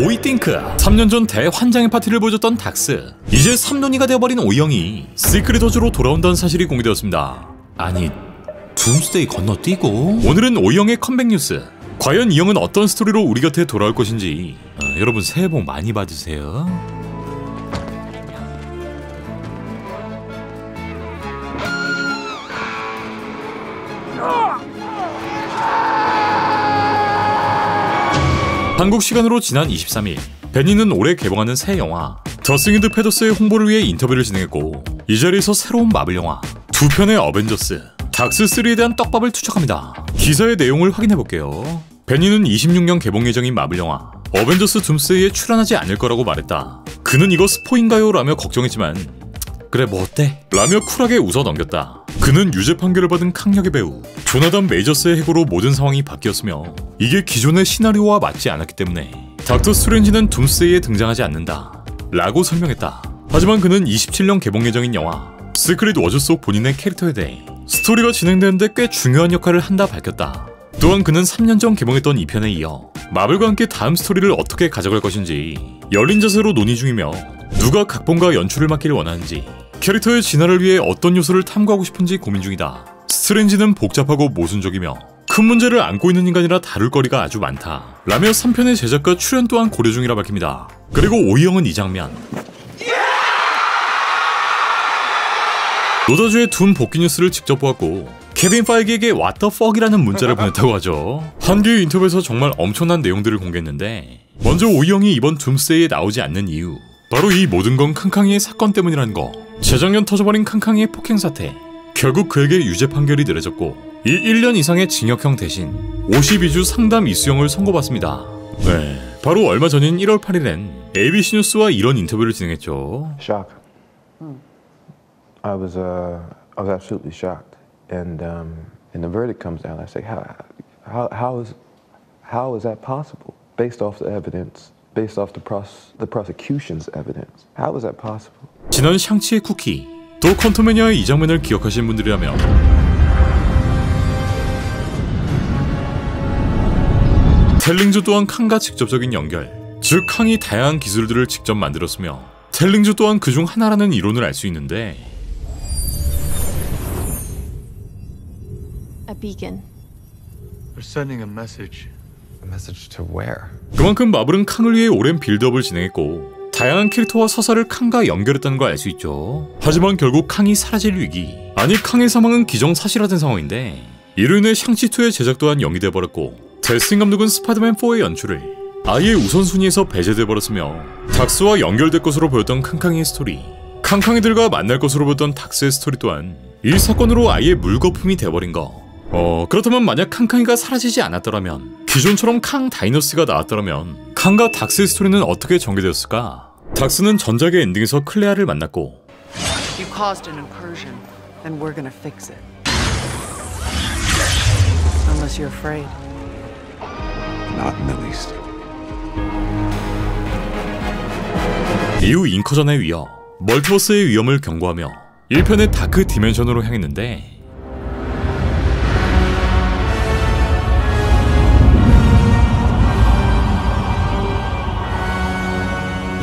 오이띵크. 3년 전 대환장의 파티를 보여줬던 닥스. 이제 3년이가 되어버린 오이형이 시크릿 워즈로 돌아온다는 사실이 공개되었습니다. 아니, 둠스데이 건너뛰고? 오늘은 오이형의 컴백 뉴스. 과연 이 형은 어떤 스토리로 우리 곁에 돌아올 것인지. 여러분 새해 복 많이 받으세요. 한국 시간으로 지난 23일 베니는 올해 개봉하는 새 영화 더 싱잉드 패더스의 홍보를 위해 인터뷰를 진행했고, 이 자리에서 새로운 마블 영화 2편의 어벤져스 닥스3에 대한 떡밥을 투척합니다. 기사의 내용을 확인해볼게요. 베니는 26년 개봉 예정인 마블 영화 어벤져스 둠스데이에 출연하지 않을 거라고 말했다. 그는 이거 스포인가요? 라며 걱정했지만 그래 뭐 어때? 라며 쿨하게 웃어 넘겼다. 그는 유죄 판결을 받은 강력의 배우 조나단 메이저스의 해고로 모든 상황이 바뀌었으며 이게 기존의 시나리오와 맞지 않았기 때문에 닥터 스트레인지는 둠스데이에 등장하지 않는다 라고 설명했다. 하지만 그는 27년 개봉 예정인 영화 시크릿 워즈 속 본인의 캐릭터에 대해 스토리가 진행되는데 꽤 중요한 역할을 한다 밝혔다. 또한 그는 3년 전 개봉했던 2편에 이어 마블과 함께 다음 스토리를 어떻게 가져갈 것인지 열린 자세로 논의 중이며, 누가 각본과 연출을 맡기를 원하는지, 캐릭터의 진화를 위해 어떤 요소를 탐구하고 싶은지 고민 중이다. 스트레인지는 복잡하고 모순적이며 큰 문제를 안고 있는 인간이라 다룰 거리가 아주 많다 라며 3편의 제작과 출연 또한 고려 중이라 밝힙니다. 그리고 오이형은 이 장면, 노다주의 둠 복귀 뉴스를 직접 보았고 케빈 파이기에게 What the fuck이라는 문자를 보냈다고 하죠. 한 개의 인터뷰에서 정말 엄청난 내용들을 공개했는데, 먼저 오이형이 이번 둠스데이에 나오지 않는 이유, 바로 이 모든 건 캉캉이의 사건 때문이라는 거. 재작년 터져버린 캉캉이의 폭행 사태, 결국 그에게 유죄 판결이 내려졌고 이 1년 이상의 징역형 대신 52주 상담 이수형을 선고받습니다. 네, 바로 얼마 전인 1월 8일엔 ABC 뉴스와 이런 인터뷰를 진행했죠. Shock. I was absolutely shocked, and the verdict comes down. I say, how is that possible? Based off the evidence, based off the prosecution's evidence, how is that possible? 지난 샹치의 쿠키, 또 퀀텀매니아의 이 장면을 기억하시는 분들이라면 텔링즈 또한 캉과 직접적인 연결, 즉 캉이 다양한 기술들을 직접 만들었으며 텔링즈 또한 그중 하나라는 이론을 알 수 있는데, A beacon. They're sending a message. A message to where? 그만큼 마블은 캉을 위해 오랜 빌드업을 진행했고 다양한 캐릭터와 서사를 캉과 연결했다는 걸 알 수 있죠. 하지만 결국 캉이 사라질 위기, 아니 캉의 사망은 기정사실화된 상황인데, 이로 인해 샹치2의 제작 또한 연기돼버렸고 데스틴 감독은 스파이더맨4의 연출을 아예 우선순위에서 배제돼버렸으며 닥스와 연결될 것으로 보였던 캉캉이의 스토리, 캉캉이들과 만날 것으로 보였던 닥스의 스토리 또한 이 사건으로 아예 물거품이 돼버린 거. 그렇다면 만약 캉캉이가 사라지지 않았더라면, 기존처럼 캉 다이너스가 나왔더라면 캉과 닥스의 스토리는 어떻게 전개되었을까? 닥스는 전작의 엔딩에서 클레아를 만났고 You caused an incursion, and we're gonna fix it. Unless you're afraid. Not in the least. 이후 인커전에 이어 멀티버스의 위험을 경고하며 1편의 다크 디멘션으로 향했는데,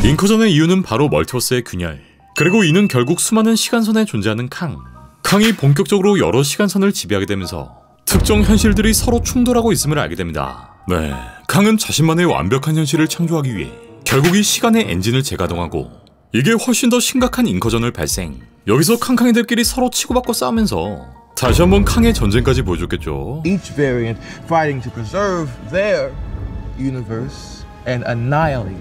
인커전의 이유는 바로 멀티버스의 균열, 그리고 이는 결국 수많은 시간선에 존재하는 캉이 본격적으로 여러 시간선을 지배하게 되면서 특정 현실들이 서로 충돌하고 있음을 알게 됩니다. 네, 캉은 자신만의 완벽한 현실을 창조하기 위해 결국 이 시간의 엔진을 재가동하고, 이게 훨씬 더 심각한 인커전을 발생, 여기서 캉캉이들끼리 서로 치고받고 싸우면서 다시 한번 캉의 전쟁까지 보여줬겠죠. Each variant fighting to preserve their universe and annihilate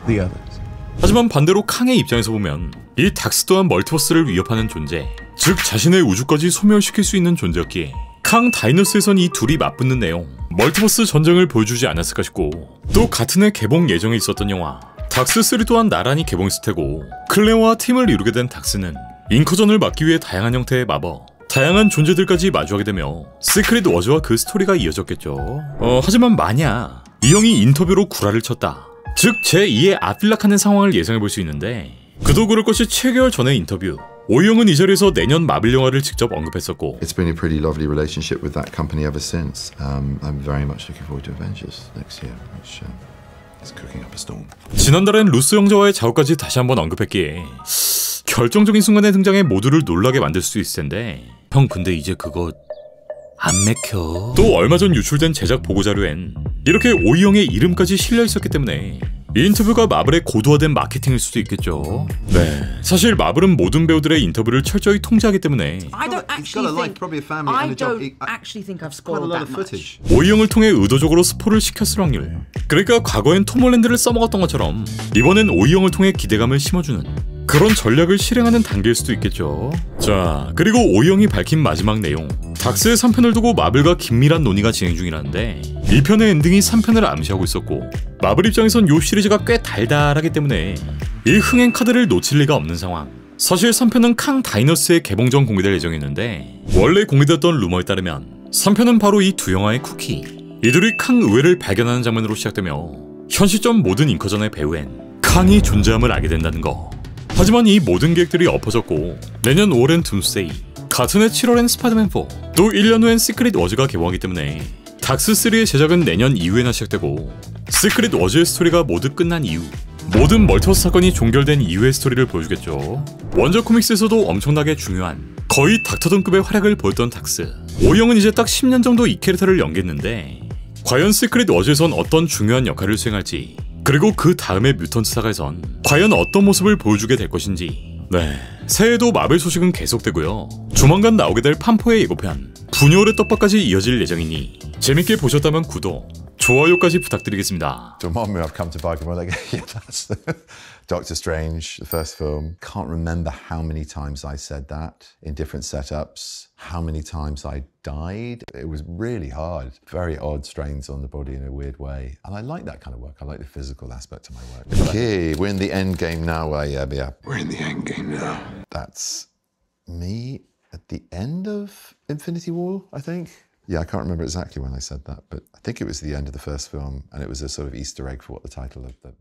the others. 하지만 반대로 캉의 입장에서 보면 이 닥스 또한 멀티버스를 위협하는 존재, 즉 자신의 우주까지 소멸시킬 수 있는 존재였기에 캉 다이너스에선 이 둘이 맞붙는 내용, 멀티버스 전쟁을 보여주지 않았을까 싶고, 또 같은 해 개봉 예정에 있었던 영화 닥스3 또한 나란히 개봉했을 테고, 클레어와 팀을 이루게 된 닥스는 인커전을 막기 위해 다양한 형태의 마법, 다양한 존재들까지 마주하게 되며 시크릿 워즈와 그 스토리가 이어졌겠죠. 하지만 만약 이 형이 인터뷰로 구라를 쳤다, 즉 제2의 아필락하는 상황을 예상해볼 수 있는데, 그도 그럴 것이 7개월 전의 인터뷰, 오이형은 이 자리에서 내년 마블 영화를 직접 언급했었고, It's been a pretty lovely relationship with that company ever since. I'm very much looking forward to Avengers next year. It's cooking up a storm. 지난달엔 루스 형제와의 작업까지 다시 한번 언급했기에 결정적인 순간에 등장해 모두를 놀라게 만들 수 있을 텐데 형 근데 이제 그거 안 맥혀. 또 얼마 전 유출된 제작 보고자료엔 이렇게 오이 형의 이름까지 실려 있었기 때문에 이 인터뷰가 마블의 고도화된 마케팅일 수도 있겠죠. 네, 사실 마블은 모든 배우들의 인터뷰를 철저히 통제하기 때문에 I don't He's got a actually life, think. probably a family I and a job. don't actually think I've Quite a spoiled lot that of much. footage. 오이 형을 통해 의도적으로 스포를 시켰을 확률. 그러니까 과거엔 톰 홀랜드를 써먹었던 것처럼 이번엔 오이 형을 통해 기대감을 심어주는 그런 전략을 실행하는 단계일 수도 있겠죠. 자, 그리고 오이 형이 밝힌 마지막 내용. 닥스의 3편을 두고 마블과 긴밀한 논의가 진행 중이라는데 이 편의 엔딩이 3편을 암시하고 있었고 마블 입장에선 이 시리즈가 꽤 달달하기 때문에 이 흥행 카드를 놓칠 리가 없는 상황. 사실 3편은 캉 다이너스의 개봉 전 공개될 예정이었는데 원래 공개되었던 루머에 따르면 3편은 바로 이 두 영화의 쿠키 이들이 캉 의외를 발견하는 장면으로 시작되며 현 시점 모든 잉커전의 배우엔 캉이 존재함을 알게 된다는 거. 하지만 이 모든 계획들이 엎어졌고 내년 5월엔 둠스데이, 같은 해 7월엔 스파이더맨 4, 또 1년 후엔 시크릿 워즈가 개봉하기 때문에 닥스3의 제작은 내년 이후에나 시작되고 시크릿 워즈의 스토리가 모두 끝난 이후 모든 멀티버스 사건이 종결된 이후의 스토리를 보여주겠죠. 원작 코믹스에서도 엄청나게 중요한 거의 닥터던급의 활약을 보였던 닥스. 오이 형은 이제 딱 10년 정도 이 캐릭터를 연기했는데 과연 시크릿 워즈에선 어떤 중요한 역할을 수행할지 그리고 그 다음의 뮤턴트 사가에선 과연 어떤 모습을 보여주게 될 것인지. 네, 새해에도 마블 소식은 계속되고요. 조만간 나오게 될 팜포의 예고편 분열의 떡밥까지 이어질 예정이니 재밌게 보셨다면 구독, 좋아요까지 부탁드리겠습니다. To remind me I've come to Pokemon again. Yeah, that's Doctor Strange, the first film. Can't remember how many times I said that in different setups, how many times I died. It was really hard. Very odd strains on the body in a weird way. And I like that kind of work. I like the physical aspect of my work. Okay, we're in the end game now. Yeah. We're in the end game now. That's me at the end of Infinity War, I think. Yeah, I can't remember exactly when I said that, but I think it was the end of the first film, and it was a sort of Easter egg for what the title of the